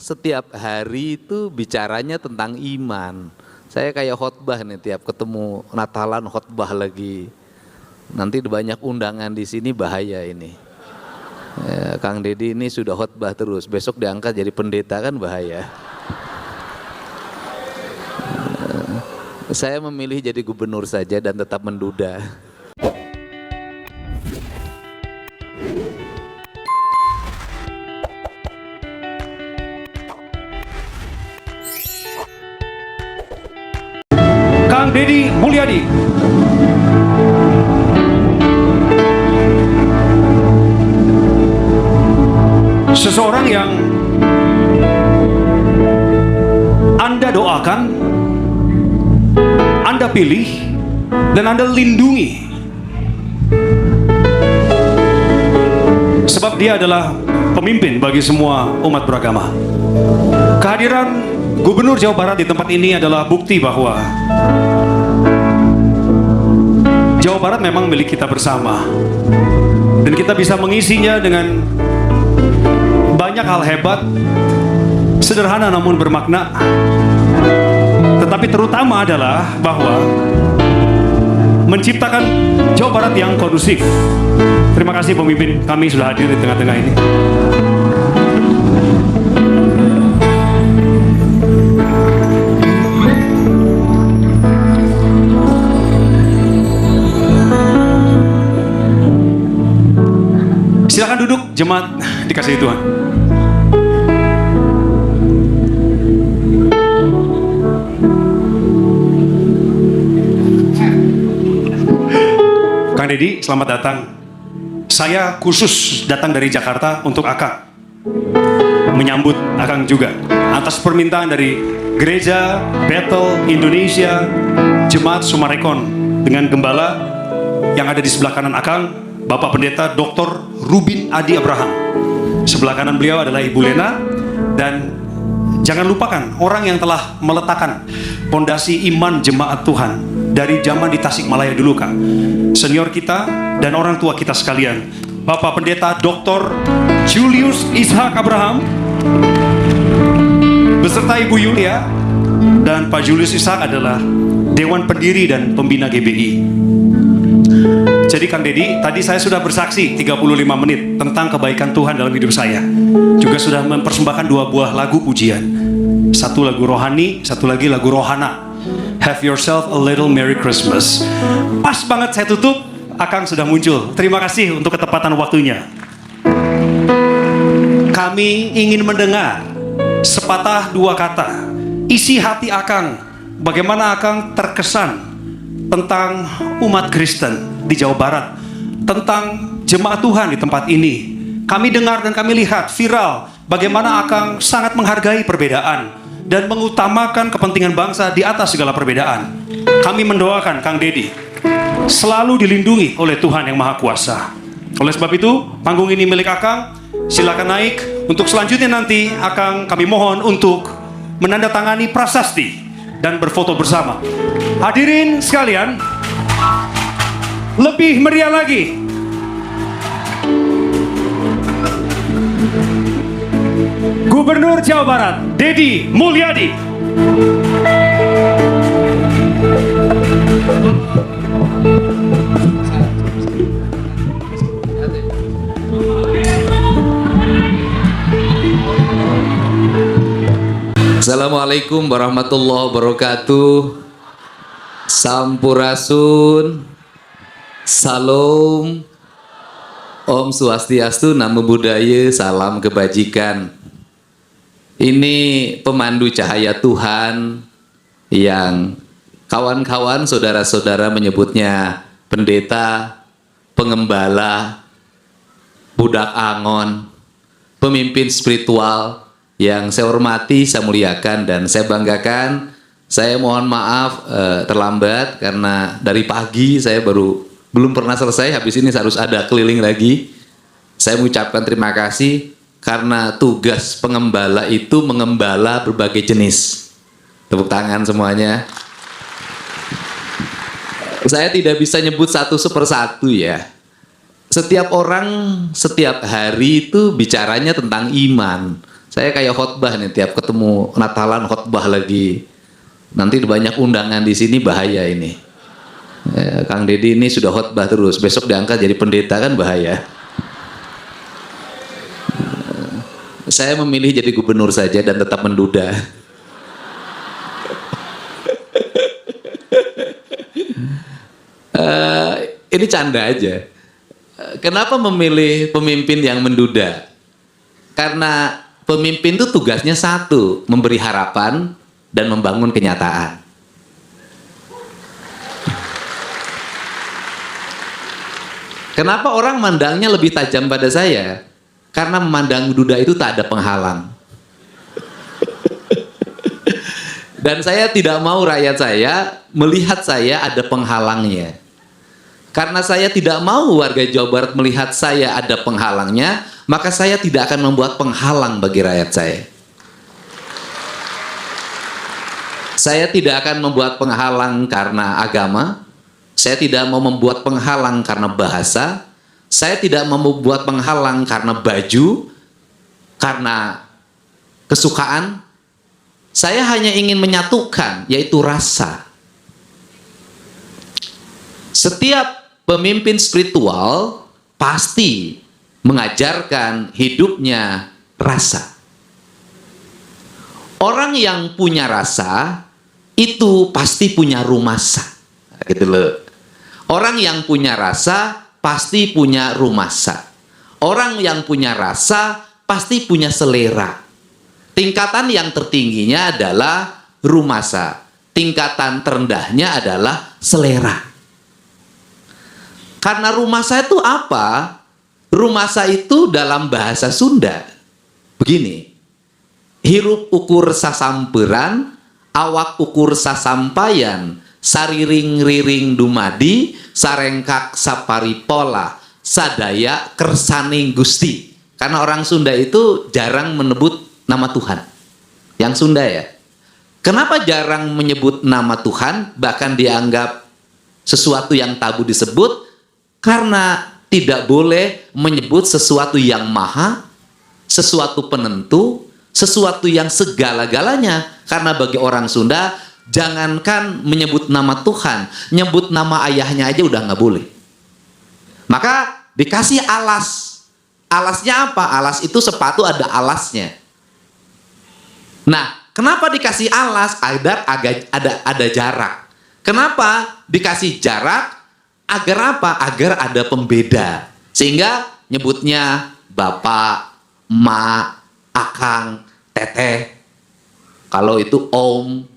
setiap hari itu bicaranya tentang iman. Saya kayak khotbah nih, tiap ketemu Natalan khotbah lagi. Nanti banyak undangan di sini, bahaya ini. Ya, Kang Deddy ini sudah khotbah terus, besok diangkat jadi pendeta kan bahaya. Saya memilih jadi gubernur saja dan tetap menduda. Kang Deddy Mulyadi. Seseorang yang Anda doakan, Anda pilih, dan Anda lindungi. Sebab dia adalah pemimpin bagi semua umat beragama. Kehadiran Gubernur Jawa Barat di tempat ini adalah bukti bahwa Jawa Barat memang milik kita bersama. Dan kita bisa mengisinya dengan banyak hal hebat, sederhana namun bermakna. Tetapi terutama adalah bahwa menciptakan Jawa Barat yang kondusif. Terima kasih pemimpin kami sudah hadir di tengah-tengah ini. Silakan duduk, jemaat dikasihi Tuhan. Kang Deddy, selamat datang. Saya khusus datang dari Jakarta untuk Akang, menyambut Akang juga atas permintaan dari Gereja Bethel Indonesia Jemaat Sumarekon dengan gembala yang ada di sebelah kanan Akang, Bapak Pendeta Dr. Rubin Adi Abraham. Sebelah kanan beliau adalah Ibu Lena. Dan jangan lupakan orang yang telah meletakkan pondasi iman jemaat Tuhan dari zaman di Tasikmalaya dulu, Kang. Senior kita dan orang tua kita sekalian, Bapak Pendeta Dr. Julius Ishak Abraham beserta Ibu Yulia. Dan Pak Julius Ishak adalah Dewan Pendiri dan Pembina GBI. Jadi Kang Deddy, tadi saya sudah bersaksi 35 menit tentang kebaikan Tuhan dalam hidup saya. Juga sudah mempersembahkan 2 buah lagu pujian. Satu lagu rohani, satu lagi lagu rohana. Have yourself a little Merry Christmas. Pas banget saya tutup, Akang sudah muncul. Terima kasih untuk ketepatan waktunya. Kami ingin mendengar sepatah 2 kata isi hati Akang. Bagaimana Akang terkesan tentang umat Kristen di Jawa Barat, tentang jemaat Tuhan di tempat ini. Kami dengar dan kami lihat viral bagaimana Akang sangat menghargai perbedaan dan mengutamakan kepentingan bangsa di atas segala perbedaan. Kami mendoakan Kang Deddy selalu dilindungi oleh Tuhan yang Maha Kuasa. Oleh sebab itu, panggung ini milik Akang. Silakan naik. Untuk selanjutnya nanti Akang kami mohon untuk menandatangani prasasti dan berfoto bersama. Hadirin sekalian, lebih meriah lagi. Gubernur Jawa Barat, Deddy Mulyadi. Assalamualaikum warahmatullahi wabarakatuh. Sampurasun. Salam. Om Swastiastu, Namo Buddhaya, salam kebajikan. Ini pemandu cahaya Tuhan yang kawan-kawan, saudara-saudara menyebutnya pendeta, pengembala, budak angon, pemimpin spiritual yang saya hormati, saya muliakan, dan saya banggakan. Saya mohon maaf terlambat karena dari pagi saya belum pernah selesai. Habis ini harus ada keliling lagi. Saya mengucapkan terima kasih karena tugas pengembala itu mengembala berbagai jenis. Tepuk tangan semuanya. Saya tidak bisa nyebut satu persatu ya. Setiap orang setiap hari itu bicaranya tentang iman. Saya kayak khotbah nih, tiap ketemu Natalan khotbah lagi. Nanti banyak undangan di sini, bahaya ini. Kang Deddy ini sudah khotbah terus, besok diangkat jadi pendeta kan bahaya. Saya memilih jadi gubernur saja dan tetap menduda. Ini canda aja. Kenapa memilih pemimpin yang menduda? Karena pemimpin itu tugasnya satu, memberi harapan dan membangun kenyataan. Kenapa orang mandangnya lebih tajam pada saya? Karena memandang duda itu tak ada penghalang. Dan saya tidak mau rakyat saya melihat saya ada penghalangnya. Karena saya tidak mau warga Jawa Barat melihat saya ada penghalangnya, maka saya tidak akan membuat penghalang bagi rakyat saya. Saya tidak akan membuat penghalang karena agama, saya tidak mau membuat penghalang karena bahasa, saya tidak mau membuat penghalang karena baju, karena kesukaan. Saya hanya ingin menyatukan, yaitu rasa. Setiap pemimpin spiritual pasti mengajarkan hidupnya rasa. Orang yang punya rasa itu pasti punya rumasa. Gitu loh. Orang yang punya rasa pasti punya rumasa. Orang yang punya rasa pasti punya selera. Tingkatan yang tertingginya adalah rumasa. Tingkatan terendahnya adalah selera. Karena rumasa itu apa? Rumasa itu dalam bahasa Sunda begini. Hirup ukur sasamperan, awak ukur sasampayan, sariring-riring dumadi, sarengkak saparipola, sadaya kersaning Gusti. Karena orang Sunda itu jarang menyebut nama Tuhan. Yang Sunda ya. Kenapa jarang menyebut nama Tuhan, bahkan dianggap sesuatu yang tabu disebut? Karena tidak boleh menyebut sesuatu yang maha, sesuatu penentu, sesuatu yang segala-galanya. Karena bagi orang Sunda, jangankan menyebut nama Tuhan, nyebut nama ayahnya aja udah nggak boleh. Maka dikasih alas. Alasnya apa? Alas itu sepatu ada alasnya. Nah, kenapa dikasih alas? Agar ada jarak. Kenapa dikasih jarak? Agar apa? Agar ada pembeda. Sehingga nyebutnya bapak, emak, akang, teteh. Kalau itu om.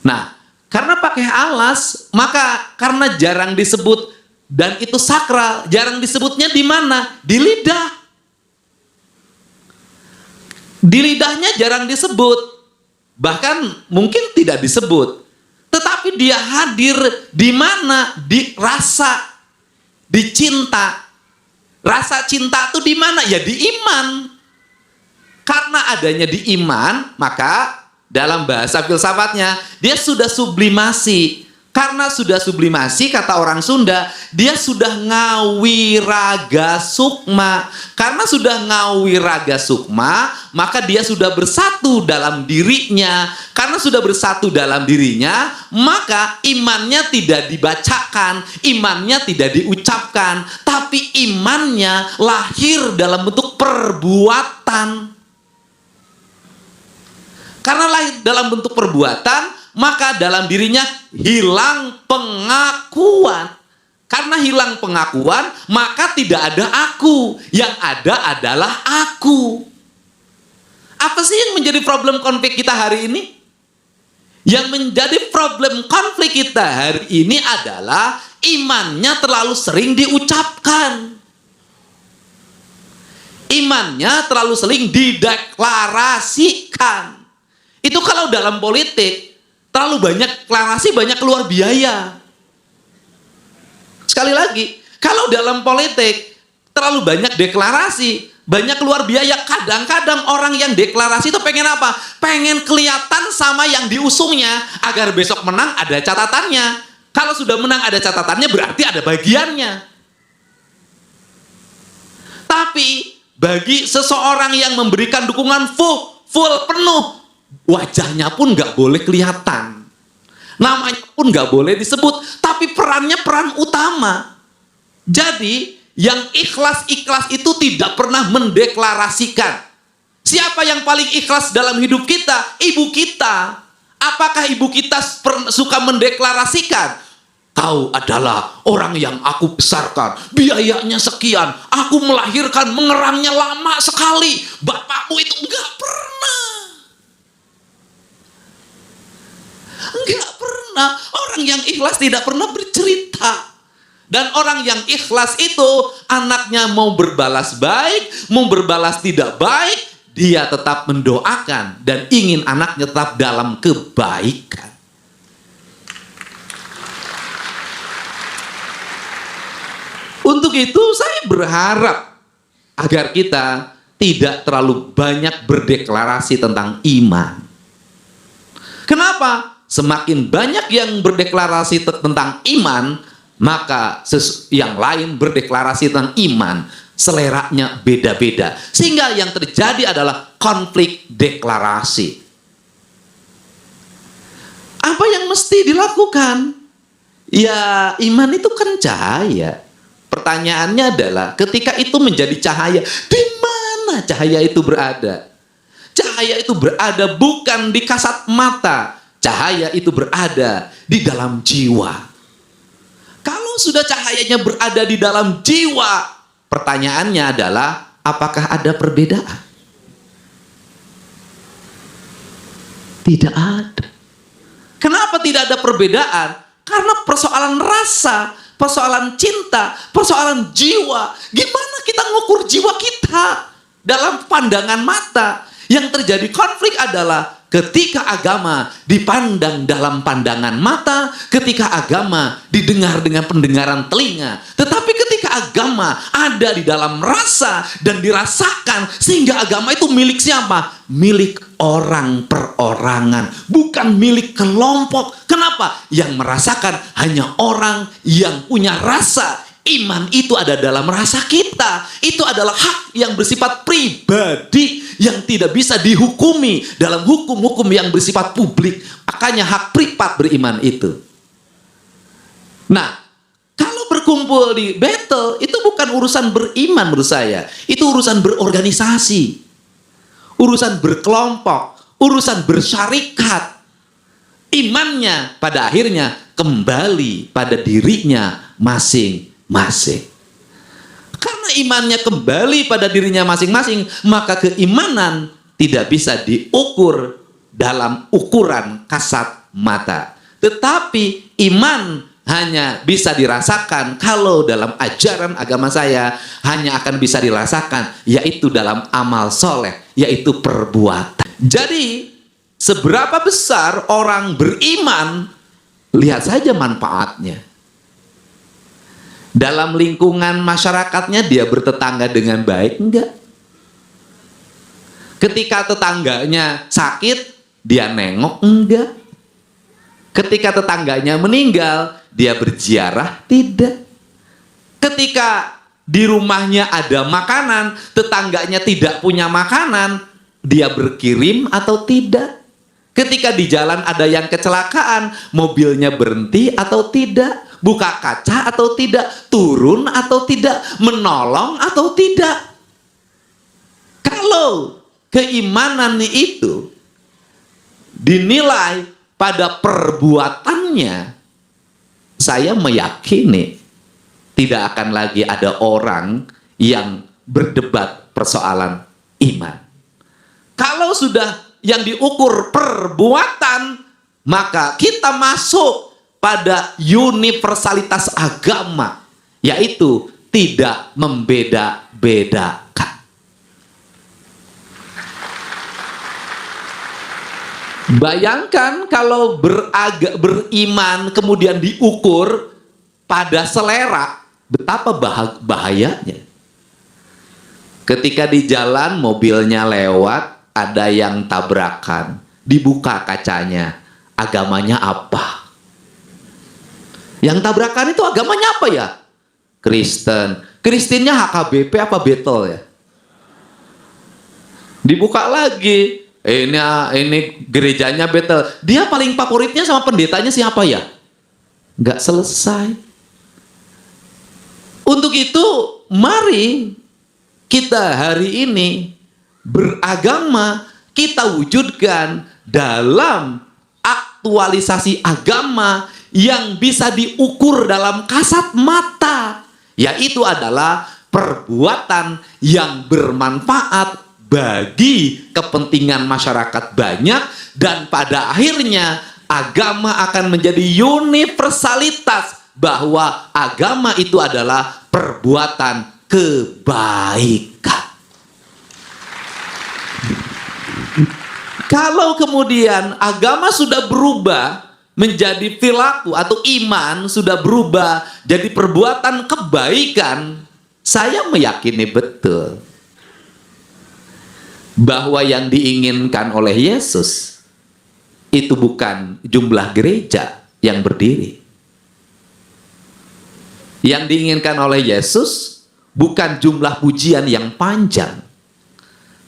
Nah, karena pakai alas, maka karena jarang disebut dan itu sakral, jarang disebutnya di mana? Di lidah. Di lidahnya jarang disebut. Bahkan mungkin tidak disebut. Tetapi dia hadir di mana? Di rasa, di cinta. Rasa cinta itu di mana? Ya di iman. Karena adanya di iman, maka dalam bahasa filsafatnya dia sudah sublimasi. Karena sudah sublimasi, kata orang Sunda, dia sudah ngawiraga sukma. Karena sudah ngawiraga sukma, maka dia sudah bersatu dalam dirinya. Karena sudah bersatu dalam dirinya, maka imannya tidak dibacakan, imannya tidak diucapkan, tapi imannya lahir dalam bentuk perbuatan. Karena lahir dalam bentuk perbuatan, maka dalam dirinya hilang pengakuan. Karena hilang pengakuan, maka tidak ada aku. Yang ada adalah aku. Apa sih yang menjadi problem konflik kita hari ini? Yang menjadi problem konflik kita hari ini adalah imannya terlalu sering diucapkan. Imannya terlalu sering dideklarasikan. Itu kalau dalam politik, terlalu banyak deklarasi, banyak keluar biaya. Sekali lagi, kalau dalam politik terlalu banyak deklarasi, banyak keluar biaya. Kadang-kadang orang yang deklarasi itu pengen apa? Pengen kelihatan sama yang diusungnya, agar besok menang ada catatannya. Kalau sudah menang ada catatannya, berarti ada bagiannya. Tapi bagi seseorang yang memberikan dukungan full penuh, wajahnya pun nggak boleh kelihatan, namanya pun nggak boleh disebut, tapi perannya peran utama. Jadi yang ikhlas itu tidak pernah mendeklarasikan. Siapa yang paling ikhlas dalam hidup kita? Ibu kita. Apakah ibu kita suka mendeklarasikan? Kau adalah orang yang aku besarkan, biayanya sekian, aku melahirkan, mengerangnya lama sekali, bapakmu itu enggak pernah. Enggak pernah. Orang yang ikhlas tidak pernah bercerita. Dan orang yang ikhlas itu, anaknya mau berbalas baik, mau berbalas tidak baik, dia tetap mendoakan dan ingin anaknya tetap dalam kebaikan. Untuk itu saya berharap agar kita tidak terlalu banyak berdeklarasi tentang iman. Kenapa? Semakin banyak yang berdeklarasi tentang iman, maka yang lain berdeklarasi tentang iman, seleranya beda-beda. Sehingga yang terjadi adalah konflik deklarasi. Apa yang mesti dilakukan? Ya, iman itu kan cahaya. Pertanyaannya adalah, ketika itu menjadi cahaya, di mana cahaya itu berada? Cahaya itu berada bukan di kasat mata. Cahaya itu berada di dalam jiwa. Kalau sudah cahayanya berada di dalam jiwa, pertanyaannya adalah, apakah ada perbedaan? Tidak ada. Kenapa tidak ada perbedaan? Karena persoalan rasa, persoalan cinta, persoalan jiwa. Gimana kita ngukur jiwa kita dalam pandangan mata? Yang terjadi konflik adalah ketika agama dipandang dalam pandangan mata, ketika agama didengar dengan pendengaran telinga. Tetapi ketika agama ada di dalam rasa dan dirasakan, sehingga agama itu milik siapa? Milik orang perorangan, bukan milik kelompok. Kenapa? Yang merasakan hanya orang yang punya rasa. Iman itu ada dalam rasa kita. Itu adalah hak yang bersifat pribadi, yang tidak bisa dihukumi dalam hukum-hukum yang bersifat publik. Makanya hak privat beriman itu. Nah, kalau berkumpul di Bethel, itu bukan urusan beriman menurut saya. Itu urusan berorganisasi, urusan berkelompok, urusan bersyarikat. Imannya pada akhirnya kembali pada dirinya masing-masing. Karena imannya kembali pada dirinya masing-masing, maka keimanan tidak bisa diukur dalam ukuran kasat mata. Tetapi iman hanya bisa dirasakan kalau dalam ajaran agama saya hanya akan bisa dirasakan, yaitu dalam amal soleh, yaitu perbuatan. Jadi seberapa besar orang beriman, lihat saja manfaatnya. Dalam lingkungan masyarakatnya dia bertetangga dengan baik, enggak? Ketika tetangganya sakit, dia nengok, enggak? Ketika tetangganya meninggal, dia berziarah, tidak? Ketika di rumahnya ada makanan, tetangganya tidak punya makanan, dia berkirim atau tidak? Ketika di jalan ada yang kecelakaan, mobilnya berhenti atau tidak? Buka kaca atau tidak? Turun atau tidak? Menolong atau tidak? Kalau keimanan itu dinilai pada perbuatannya, saya meyakini tidak akan lagi ada orang yang berdebat persoalan iman. Kalau sudah yang diukur perbuatan, maka kita masuk pada universalitas agama, yaitu tidak membeda-bedakan. Bayangkan kalau beriman kemudian diukur pada selera, betapa bahayanya. Ketika di jalan mobilnya lewat, ada yang tabrakan, dibuka kacanya, agamanya apa? Yang tabrakan itu agamanya apa ya? Kristen. Kristennya HKBP apa Bethel ya? Dibuka lagi. Ini gerejanya Betel. Dia paling favoritnya sama pendetanya siapa ya? Nggak selesai. Untuk itu, mari kita hari ini beragama, kita wujudkan dalam aktualisasi agama yang bisa diukur dalam kasat mata, yaitu adalah perbuatan yang bermanfaat bagi kepentingan masyarakat banyak, dan pada akhirnya agama akan menjadi universalitas, bahwa agama itu adalah perbuatan kebaikan. Kalau kemudian agama sudah berubah menjadi perilaku atau iman sudah berubah jadi perbuatan kebaikan, saya meyakini betul bahwa yang diinginkan oleh Yesus itu bukan jumlah gereja yang berdiri. Yang diinginkan oleh Yesus bukan jumlah pujian yang panjang.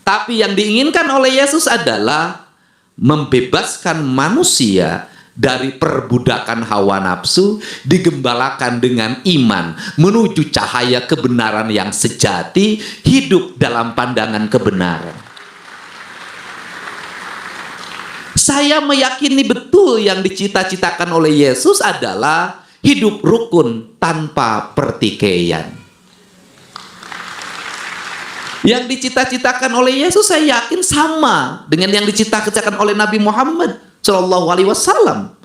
Tapi yang diinginkan oleh Yesus adalah membebaskan manusia dari perbudakan hawa nafsu, digembalakan dengan iman menuju cahaya kebenaran yang sejati, hidup dalam pandangan kebenaran. Saya meyakini betul yang dicita-citakan oleh Yesus adalah hidup rukun tanpa pertikaian. Yang dicita-citakan oleh Yesus saya yakin sama dengan yang dicita-citakan oleh Nabi Muhammad Shallallahu Alaihi Wasallam,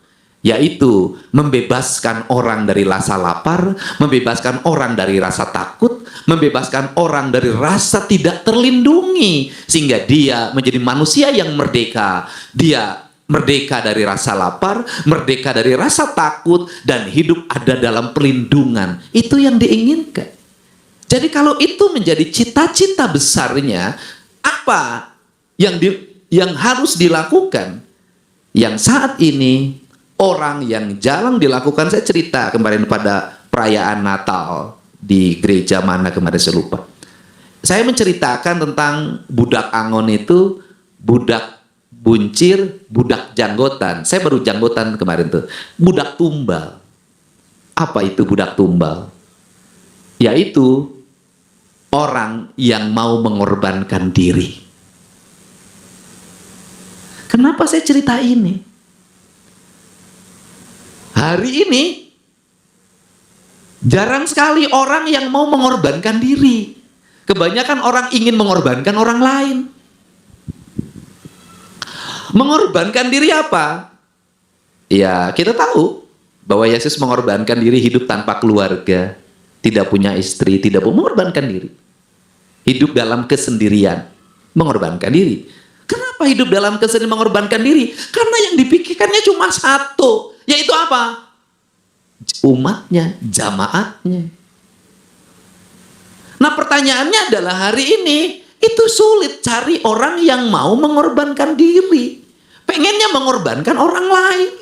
yaitu membebaskan orang dari rasa lapar, membebaskan orang dari rasa takut, membebaskan orang dari rasa tidak terlindungi, sehingga dia menjadi manusia yang merdeka. Dia merdeka dari rasa lapar, merdeka dari rasa takut, dan hidup ada dalam perlindungan. Itu yang diinginkan. Jadi kalau itu menjadi cita-cita besarnya, apa yang harus dilakukan? Yang saat ini orang yang jarang dilakukan, saya cerita kemarin pada perayaan Natal di gereja mana kemarin saya lupa. Saya menceritakan tentang budak Angon itu, budak buncir, budak janggotan. Saya baru janggotan kemarin tuh. Budak tumbal. Apa itu budak tumbal? Yaitu orang yang mau mengorbankan diri. Kenapa saya cerita ini? Hari ini jarang sekali orang yang mau mengorbankan diri. Kebanyakan orang ingin mengorbankan orang lain. Mengorbankan diri apa? Ya, kita tahu bahwa Yesus mengorbankan diri hidup tanpa keluarga, tidak punya istri, tidak mau mengorbankan diri. Hidup dalam kesendirian, mengorbankan diri. Kenapa hidup dalam kesendirian mengorbankan diri? Karena yang dipikirkannya cuma satu, yaitu apa? Umatnya, jamaatnya. Nah, pertanyaannya adalah hari ini itu sulit cari orang yang mau mengorbankan diri. Pengennya mengorbankan orang lain.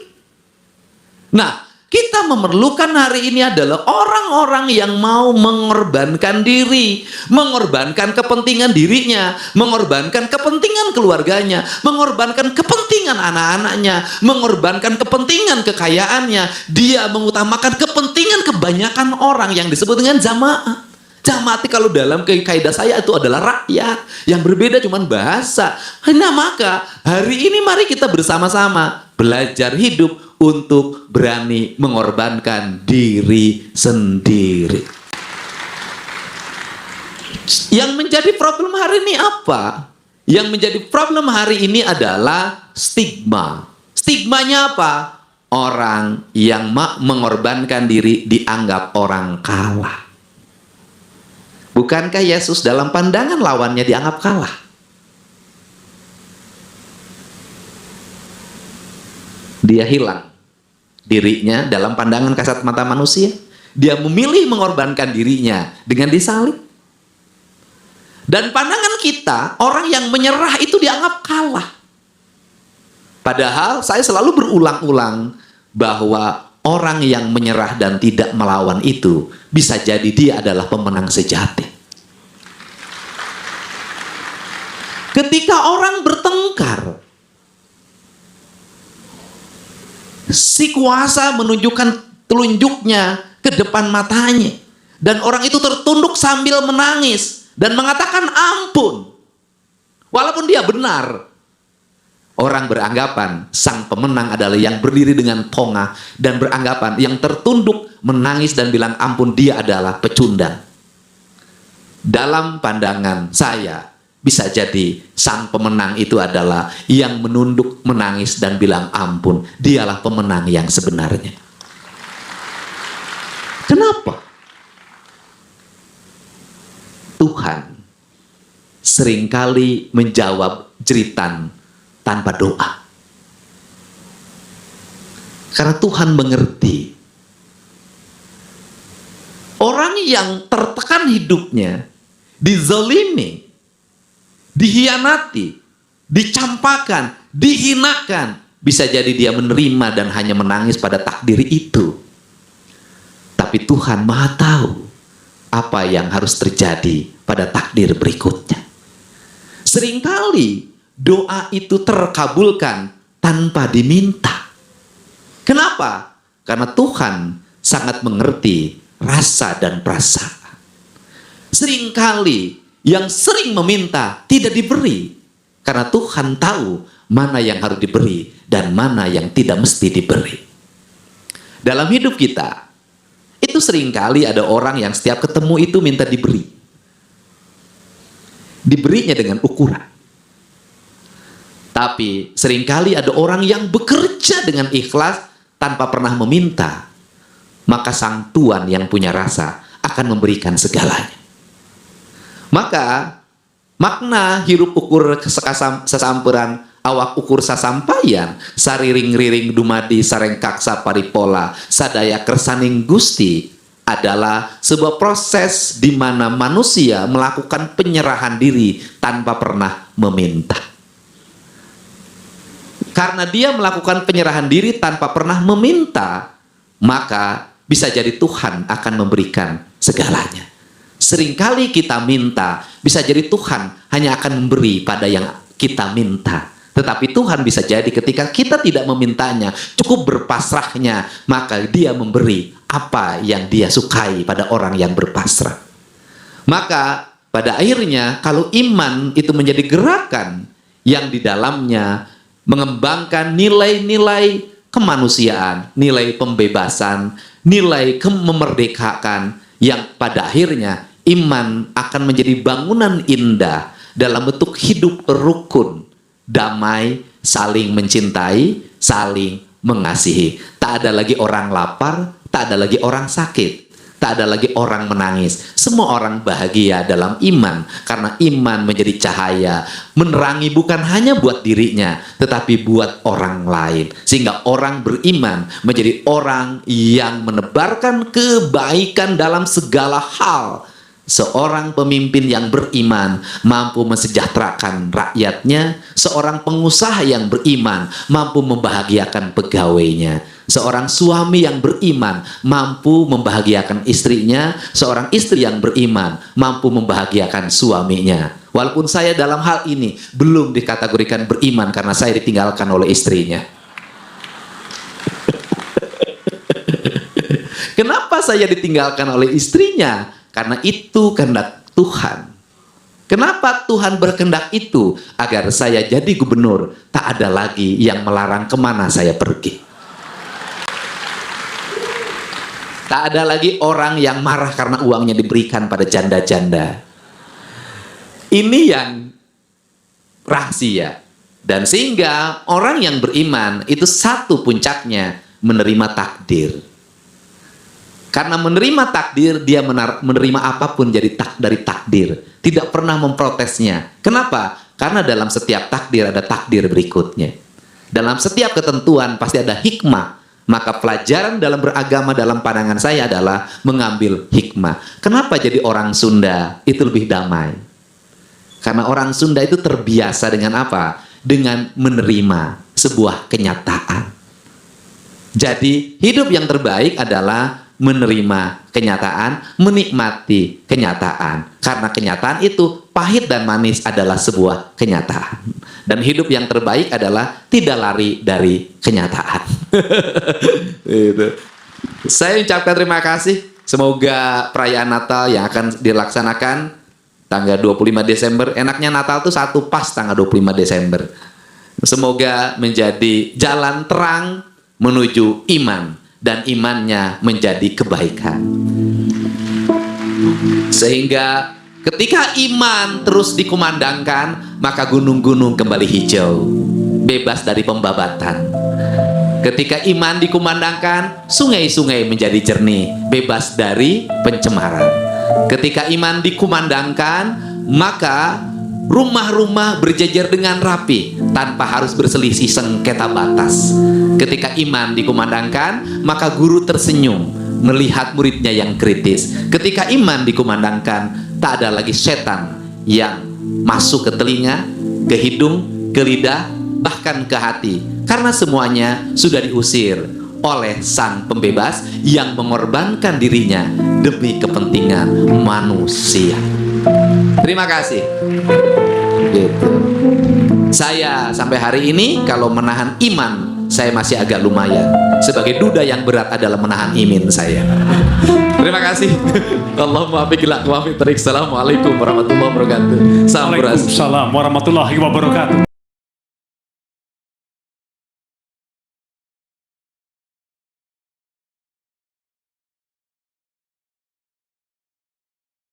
Nah, kita memerlukan hari ini adalah orang-orang yang mau mengorbankan diri, mengorbankan kepentingan dirinya, mengorbankan kepentingan keluarganya, mengorbankan kepentingan anak-anaknya, mengorbankan kepentingan kekayaannya. Dia mengutamakan kepentingan kebanyakan orang yang disebut dengan jamaah. Jamaah kalau dalam kaidah saya itu adalah rakyat, yang berbeda cuma bahasa. Nah, maka hari ini mari kita bersama-sama belajar hidup untuk berani mengorbankan diri sendiri. Yang menjadi problem hari ini apa? Yang menjadi problem hari ini adalah stigma. Stigmanya apa? Orang yang mengorbankan diri dianggap orang kalah. Bukankah Yesus dalam pandangan lawannya dianggap kalah? Dia hilang dirinya dalam pandangan kasat mata manusia. Dia memilih mengorbankan dirinya dengan disalib. Dan pandangan kita, orang yang menyerah itu dianggap kalah. Padahal saya selalu berulang-ulang bahwa orang yang menyerah dan tidak melawan itu bisa jadi dia adalah pemenang sejati. Ketika orang bertengkar, si kuasa menunjukkan telunjuknya ke depan matanya, dan orang itu tertunduk sambil menangis dan mengatakan ampun. Walaupun dia benar, orang beranggapan sang pemenang adalah yang berdiri dengan pongah dan beranggapan yang tertunduk menangis dan bilang ampun dia adalah pecundang. Dalam pandangan saya, bisa jadi sang pemenang itu adalah yang menunduk, menangis dan bilang ampun. Dialah pemenang yang sebenarnya. Kenapa? Tuhan seringkali menjawab jeritan tanpa doa. Karena Tuhan mengerti orang yang tertekan hidupnya, dizalimi, dihianati, dicampakan, dihinakan, bisa jadi dia menerima dan hanya menangis pada takdir itu. Tapi Tuhan Maha tahu apa yang harus terjadi pada takdir berikutnya. Seringkali doa itu terkabulkan tanpa diminta. Kenapa? Karena Tuhan sangat mengerti rasa dan perasaan. Seringkali yang sering meminta tidak diberi, karena Tuhan tahu mana yang harus diberi dan mana yang tidak mesti diberi. Dalam hidup kita, itu seringkali ada orang yang setiap ketemu itu minta diberi. Diberinya dengan ukuran. Tapi seringkali ada orang yang bekerja dengan ikhlas tanpa pernah meminta. Maka sang Tuan yang punya rasa akan memberikan segalanya. Maka makna hirup ukur sesamperan awak ukur sasampayan sariring-riring dumadi sarengkaksa paripola sadaya kersaning Gusti adalah sebuah proses di mana manusia melakukan penyerahan diri tanpa pernah meminta. Karena dia melakukan penyerahan diri tanpa pernah meminta, maka bisa jadi Tuhan akan memberikan segalanya. Seringkali kita minta, bisa jadi Tuhan hanya akan memberi pada yang kita minta. Tetapi Tuhan bisa jadi ketika kita tidak memintanya, cukup berpasrahnya, maka dia memberi apa yang dia sukai pada orang yang berpasrah. Maka pada akhirnya kalau iman itu menjadi gerakan yang di dalamnya mengembangkan nilai-nilai kemanusiaan, nilai pembebasan, nilai memerdekakan, yang pada akhirnya iman akan menjadi bangunan indah dalam bentuk hidup rukun, damai, saling mencintai, saling mengasihi. Tak ada lagi orang lapar, tak ada lagi orang sakit, tak ada lagi orang menangis. Semua orang bahagia dalam iman, karena iman menjadi cahaya, menerangi bukan hanya buat dirinya, tetapi buat orang lain. Sehingga orang beriman menjadi orang yang menebarkan kebaikan dalam segala hal. Seorang pemimpin yang beriman mampu mensejahterakan rakyatnya. Seorang pengusaha yang beriman mampu membahagiakan pegawainya. Seorang suami yang beriman mampu membahagiakan istrinya. Seorang istri yang beriman mampu membahagiakan suaminya. Walaupun saya dalam hal ini belum dikategorikan beriman karena saya ditinggalkan oleh istrinya. Kenapa saya ditinggalkan oleh istrinya? Karena itu kehendak Tuhan. Kenapa Tuhan berkehendak itu? Agar saya jadi gubernur, tak ada lagi yang melarang kemana saya pergi. Tak ada lagi orang yang marah karena uangnya diberikan pada janda-janda. Ini yang rahasia. Dan sehingga orang yang beriman itu satu puncaknya menerima takdir. Karena menerima takdir, dia menerima apapun dari takdir. Tidak pernah memprotesnya. Kenapa? Karena dalam setiap takdir ada takdir berikutnya. Dalam setiap ketentuan pasti ada hikmah. Maka pelajaran dalam beragama dalam pandangan saya adalah mengambil hikmah. Kenapa jadi orang Sunda itu lebih damai? Karena orang Sunda itu terbiasa dengan apa? Dengan menerima sebuah kenyataan. Jadi hidup yang terbaik adalah menerima kenyataan, menikmati kenyataan. Karena kenyataan itu pahit dan manis adalah sebuah kenyataan. Dan hidup yang terbaik adalah tidak lari dari kenyataan. Itu. Saya ucapkan terima kasih. Semoga perayaan Natal yang akan dilaksanakan tanggal 25 Desember, enaknya Natal itu satu pas tanggal 25 Desember. Semoga menjadi jalan terang menuju iman, dan imannya menjadi kebaikan. Sehingga ketika iman terus dikumandangkan, maka gunung-gunung kembali hijau, bebas dari pembabatan. Ketika iman dikumandangkan, sungai-sungai menjadi jernih, bebas dari pencemaran. Ketika iman dikumandangkan, maka rumah-rumah berjejer dengan rapi tanpa harus berselisih sengketa batas. Ketika iman dikumandangkan, maka guru tersenyum melihat muridnya yang kritis. Ketika iman dikumandangkan, tak ada lagi setan yang masuk ke telinga, ke hidung, ke lidah, bahkan ke hati. Karena semuanya sudah diusir oleh Sang Pembebas yang mengorbankan dirinya demi kepentingan manusia. Terima kasih. Gitu. Saya sampai hari ini kalau menahan iman, saya masih agak lumayan. Sebagai duda yang berat adalah menahan imin saya. Terima kasih. Allahumma afiq ila aqwamit thariq. Assalamualaikum warahmatullahi wabarakatuh. Sampurasun. Waalaikumsalam warahmatullahi wabarakatuh.